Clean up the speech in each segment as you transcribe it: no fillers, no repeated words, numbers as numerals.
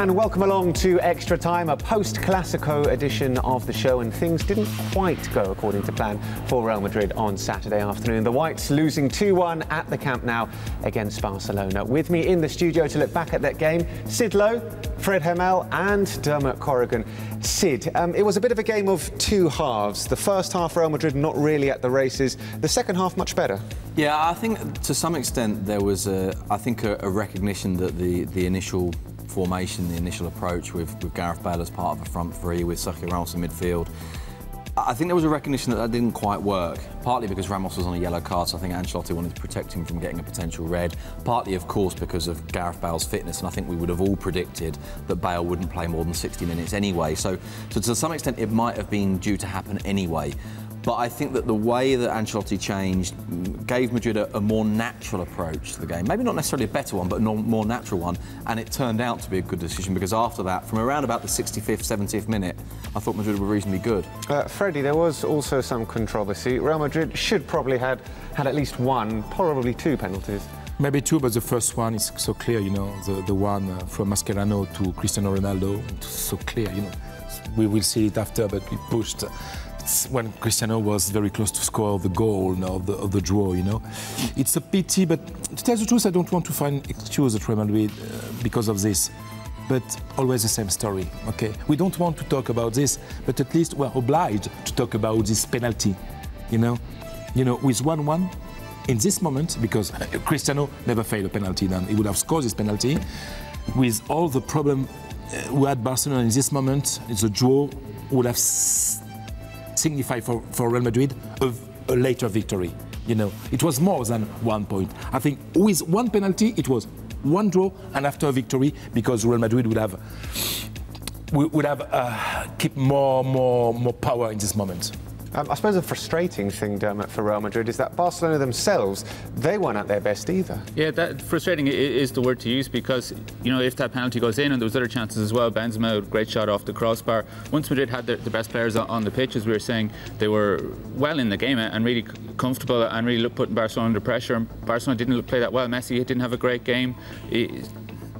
and welcome along to Extra Time, a post-Clásico edition of the show, and things didn't quite go according to plan for Real Madrid on Saturday afternoon. The Whites losing 2-1 at the Camp Nou against Barcelona. With me in the studio to look back at that game, Sid Lowe, Fred Hermel and Dermot Corrigan. Sid, it was a bit of a game of two halves. The first half, Real Madrid not really at the races. The second half, much better. Yeah, I think to some extent there was, a recognition that the initial formation, the initial approach with Gareth Bale as part of a front three, with Sergio Ramos in midfield, I think there was a recognition that didn't quite work, partly because Ramos was on a yellow card, so I think Ancelotti wanted to protect him from getting a potential red, partly, of course, because of Gareth Bale's fitness, and I think we would have all predicted that Bale wouldn't play more than 60 minutes anyway, so to some extent it might have been due to happen anyway. But I think that the way that Ancelotti changed gave Madrid a more natural approach to the game. Maybe not necessarily a better one, but a more natural one. And it turned out to be a good decision, because after that, from around about the 65th, 70th minute, I thought Madrid were reasonably good. Freddie, there was also some controversy. Real Madrid should probably had at least one, probably two penalties. Maybe two, but the first one is so clear, you know, the one from Mascherano to Cristiano Ronaldo, it's so clear, you know. We will see it after, but we pushed when Cristiano was very close to score the goal, of the draw, you know. It's a pity, but to tell the truth, I don't want to find excuse at Real Madrid because of this. But always the same story, okay? We don't want to talk about this, but at least we're obliged to talk about this penalty, you know. With 1-1, in this moment, because Cristiano never failed a penalty, then he would have scored this penalty. With all the problem we had Barcelona in this moment, the draw would have signify for Real Madrid a later victory. You know, it was more than 1 point. I think with one penalty, it was one draw, and after a victory, because Real Madrid would have keep more power in this moment. I suppose a frustrating thing, Dermot, for Real Madrid is that Barcelona themselves, they weren't at their best either. Yeah, that frustrating is the word to use, because, you know, if that penalty goes in, and there was other chances as well, Benzema, great shot off the crossbar. Once Madrid had the best players on the pitch, as we were saying, they were well in the game and really comfortable and really putting Barcelona under pressure. And Barcelona didn't play that well. Messi didn't have a great game.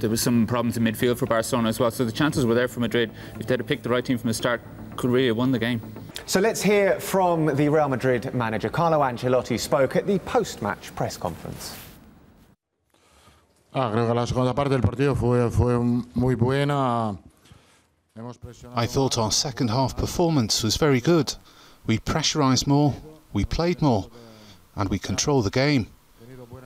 There was some problems in midfield for Barcelona as well. So the chances were there for Madrid. If they'd have picked the right team from the start, could really have won the game. So let's hear from the Real Madrid manager. Carlo Ancelotti spoke at the post-match press conference. I thought our second half performance was very good. We pressurised more, we played more, and we controlled the game.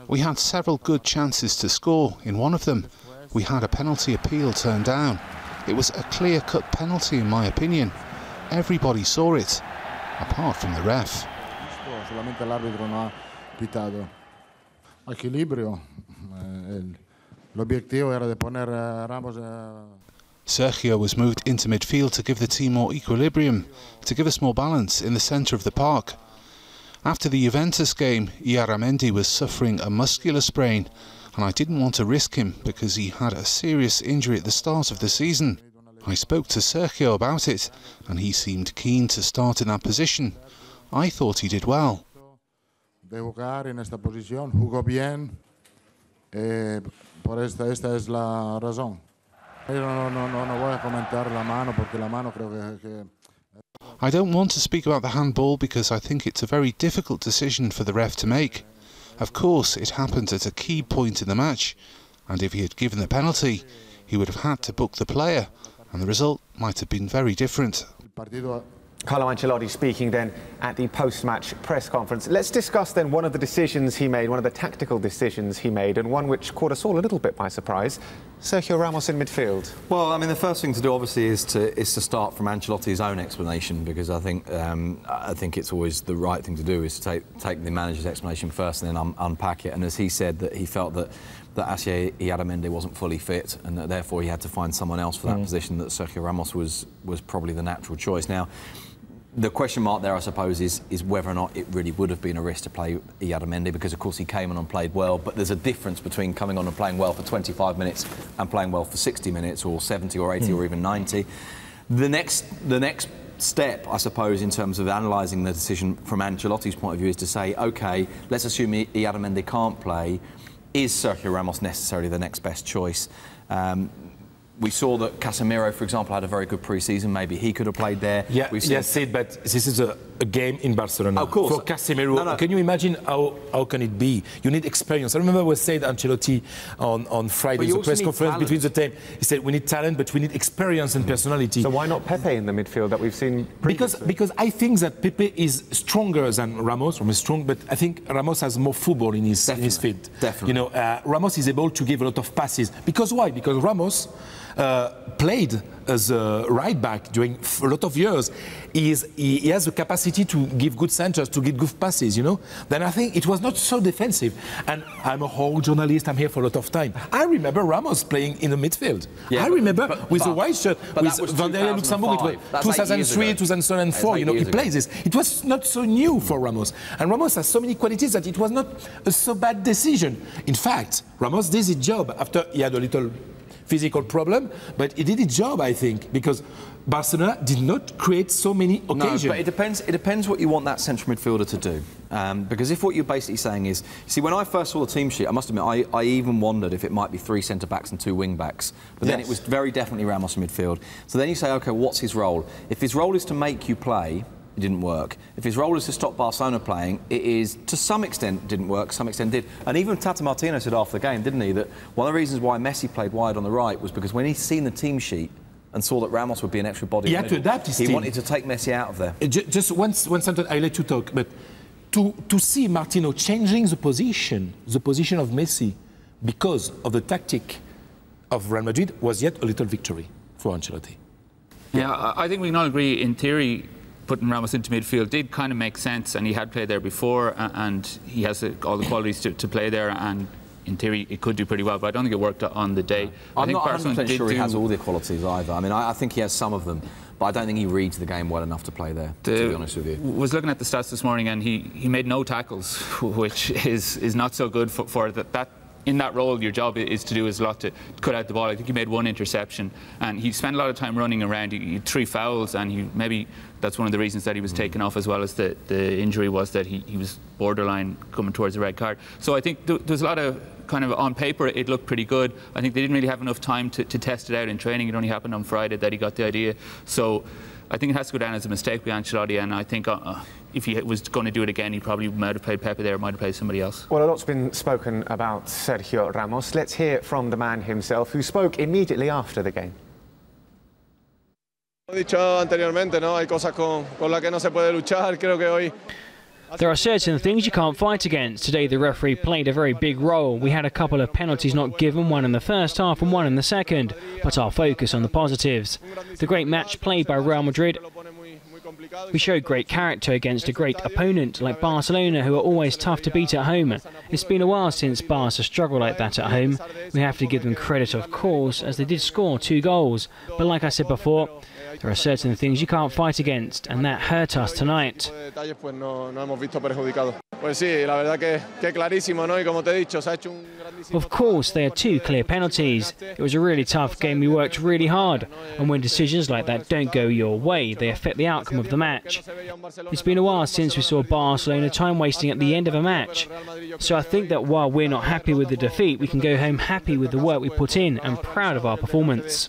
We had several good chances to score. In one of them, we had a penalty appeal turned down. It was a clear-cut penalty, in my opinion. Everybody saw it, apart from the ref. Sergio was moved into midfield to give the team more equilibrium, to give us more balance in the centre of the park. After the Juventus game, Iaramendi was suffering a muscular sprain, and I didn't want to risk him because he had a serious injury at the start of the season. I spoke to Sergio about it, and he seemed keen to start in that position. I thought he did well. I don't want to speak about the handball because I think it's a very difficult decision for the ref to make. Of course, it happened at a key point in the match, and if he had given the penalty, he would have had to book the player, and the result might have been very different. Carlo Ancelotti speaking then at the post-match press conference. Let's discuss then one of the decisions he made, one of the tactical decisions he made, and one which caught us all a little bit by surprise. Sergio Ramos in midfield. Well, I mean, the first thing to do, obviously, is to start from Ancelotti's own explanation, because I think it's always the right thing to do, is to take the manager's explanation first and then unpack it. And as he said, that he felt that Asier Iaramendi wasn't fully fit, and that therefore he had to find someone else for that position, that Sergio Ramos was probably the natural choice. Now, the question mark there, I suppose, is whether or not it really would have been a risk to play Iaramendi, because, of course, he came on and played well, but there's a difference between coming on and playing well for 25 minutes and playing well for 60 minutes or 70 or 80 or even 90. The next step, I suppose, in terms of analysing the decision from Ancelotti's point of view is to say, OK, let's assume Iaramendi can't play. Is Sergio Ramos necessarily the next best choice? We saw that Casemiro, for example, had a very good pre-season. Maybe he could have played there. Yeah, yes, but this is a game in Barcelona. Of course. For Casemiro, can you imagine how can it be? You need experience. I remember what said Ancelotti on Friday in the press conference between the team. He said we need talent, but we need experience and personality. So why not Pepe in the midfield that we've seen previously? Because I think that Pepe is stronger than Ramos. Ramos is strong, but I think Ramos has more football in his feet. Definitely. You know, Ramos is able to give a lot of passes. Because why? Because Ramos played as a right back during a lot of years. He has the capacity to give good centers, to give good passes, you know. Then I think it was not so defensive. And I'm a whole journalist, I'm here for a lot of time. I remember Ramos playing in the midfield. Yeah, I remember with the white shirt, with Vanderlei Luxembourg, it was 2003, 2004, you know, he plays this. It was not so new for Ramos. And Ramos has so many qualities that it was not a so bad decision. In fact, Ramos did his job after he had a little physical problem, but he did his job, I think, because Barcelona did not create so many occasions. No, but it depends what you want that central midfielder to do. Because if what you're basically saying is, see, when I first saw the team sheet, I must admit, I even wondered if it might be 3 centre-backs and 2 wing-backs. But then it was very definitely Ramos in midfield. So then you say, OK, what's his role? If his role is to make you play, it didn't work. If his role is to stop Barcelona playing, it is, to some extent, didn't work, to some extent did. And even Tata Martino said after the game, didn't he, that one of the reasons why Messi played wide on the right was because when he'd seen the team sheet and saw that Ramos would be an extra body, he had to adapt his team. He wanted to take Messi out of there. Just one sentence, I'll let you talk, but to see Martino changing the position of Messi because of the tactic of Real Madrid was yet a little victory for Ancelotti. Yeah, I think we can all agree, in theory, putting Ramos into midfield did kind of make sense, and he had played there before, and he has all the qualities to play there, and in theory it could do pretty well, but I don't think it worked on the day. I'm not 100% sure he has all the qualities either. I mean, I think he has some of them, but I don't think he reads the game well enough to play there, to be honest with you. Was looking at the stats this morning, and he made no tackles, which is not so good for that. In that role, your job is to do a lot to cut out the ball. I think he made 1 interception, and he spent a lot of time running around. He had 3 fouls, and maybe that's one of the reasons that he was taken off, as well as the injury was that he was borderline coming towards the red card. So I think there's a lot of kind of, on paper, it looked pretty good. I think they didn't really have enough time to test it out in training. It only happened on Friday that he got the idea. So I think it has to go down as a mistake by Ancelotti, and I think if he was going to do it again, he probably might have played Pepe there, might have played somebody else. Well, a lot's been spoken about Sergio Ramos. Let's hear from the man himself, who spoke immediately after the game. There are certain things you can't fight against. Today the referee played a very big role. We had a couple of penalties not given, one in the first half and one in the second, but our focus on the positives. The great match played by Real Madrid. We showed great character against a great opponent like Barcelona, who are always tough to beat at home. It's been a while since Barca struggled like that at home. We have to give them credit, of course, as they did score 2 goals. But like I said before, there are certain things you can't fight against, and that hurt us tonight. Of course, they are 2 clear penalties. It was a really tough game. We worked really hard, and when decisions like that don't go your way, they affect the outcome of the match. It's been a while since we saw Barcelona time wasting at the end of a match. So I think that while we're not happy with the defeat, we can go home happy with the work we put in and proud of our performance.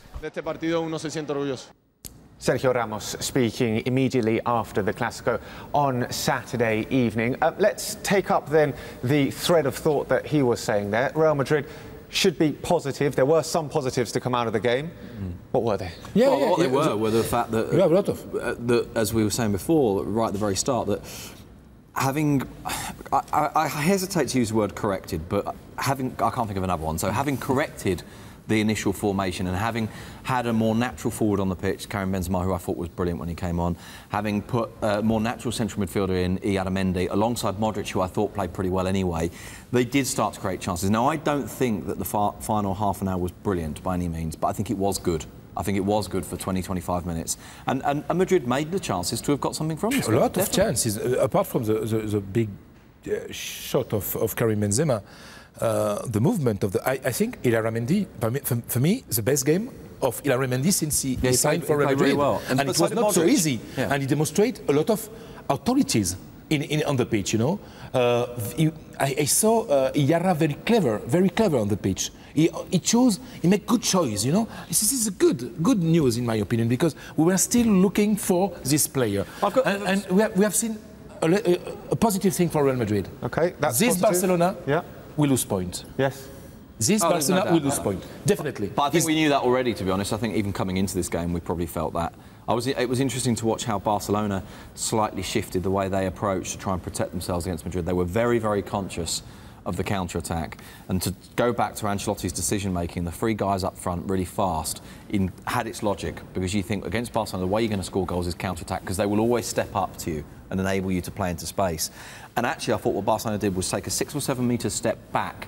Sergio Ramos speaking immediately after the Clásico on Saturday evening. Let's take up then the thread of thought that he was saying there. Real Madrid should be positive. There were some positives to come out of the game. What were they? What they were the fact that, that, as we were saying before, right at the very start, that having, I hesitate to use the word corrected, but I can't think of another one. So having corrected the initial formation and having had a more natural forward on the pitch, Karim Benzema, who I thought was brilliant when he came on, having put a more natural central midfielder in, Mendy, alongside Modric, who I thought played pretty well anyway, they did start to create chances. Now, I don't think that the final half an hour was brilliant by any means, but I think it was good. I think it was good for 20-25 minutes. And Madrid made the chances to have got something from this. A lot of chances, apart from the big shot of Karim Benzema. The movement of I think Mendy, for me, the best game of Mendy since he signed for Real Madrid. Well. And it was not so easy. Yeah. And he demonstrated a lot of authorities on the pitch, you know. I saw Iarra very clever on the pitch. He made good choice, you know. This is good news in my opinion, because we were still looking for this player, and we have seen a positive thing for Real Madrid. Okay, that's this positive. Barcelona Yeah. will lose points. Yes. This Barcelona will lose point, definitely. But I think we knew that already, to be honest. I think even coming into this game, we probably felt that. It was interesting to watch how Barcelona slightly shifted the way they approached to try and protect themselves against Madrid. They were very, very conscious of the counter-attack. And to go back to Ancelotti's decision-making, the three guys up front really fast had its logic, because you think against Barcelona, the way you're going to score goals is counter-attack, because they will always step up to you and enable you to play into space. And actually, I thought what Barcelona did was take a 6 or 7 metre step back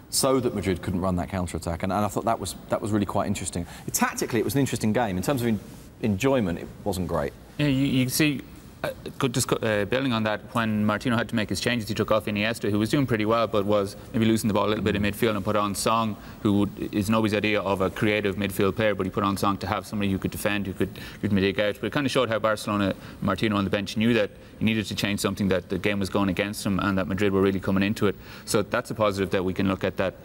so that Madrid couldn't run that counter-attack. And I thought that was really quite interesting. Tactically, it was an interesting game. In terms of enjoyment, it wasn't great. Yeah, you see, building on that, when Martino had to make his changes, he took off Iniesta, who was doing pretty well, but was maybe losing the ball a little bit in midfield, and put on Song, who is nobody's idea of a creative midfield player, but he put on Song to have somebody who could defend, who could dig out. But it kind of showed how Barcelona, Martino on the bench, knew that he needed to change something, that the game was going against him, and that Madrid were really coming into it. So that's a positive that we can look at. That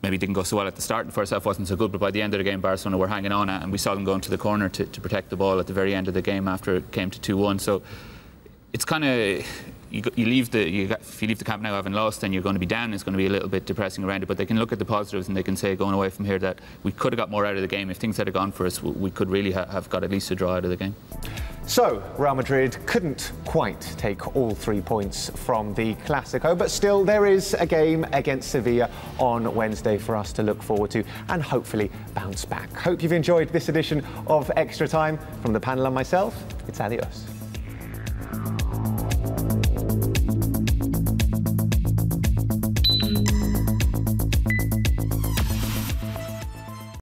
maybe didn't go so well at the start. The first half wasn't so good, but by the end of the game, Barcelona were hanging on, and we saw them going to the corner to protect the ball at the very end of the game after it came to 2-1. So it's kind of, if you leave the Camp Nou having lost, then you're going to be down. It's going to be a little bit depressing around it, but they can look at the positives and they can say, going away from here, that we could have got more out of the game. If things had gone for us, we could really have got at least a draw out of the game. So, Real Madrid couldn't quite take all 3 points from the Clásico, but still there is a game against Sevilla on Wednesday for us to look forward to and hopefully bounce back. Hope you've enjoyed this edition of Extra Time. From the panel and myself, it's adios.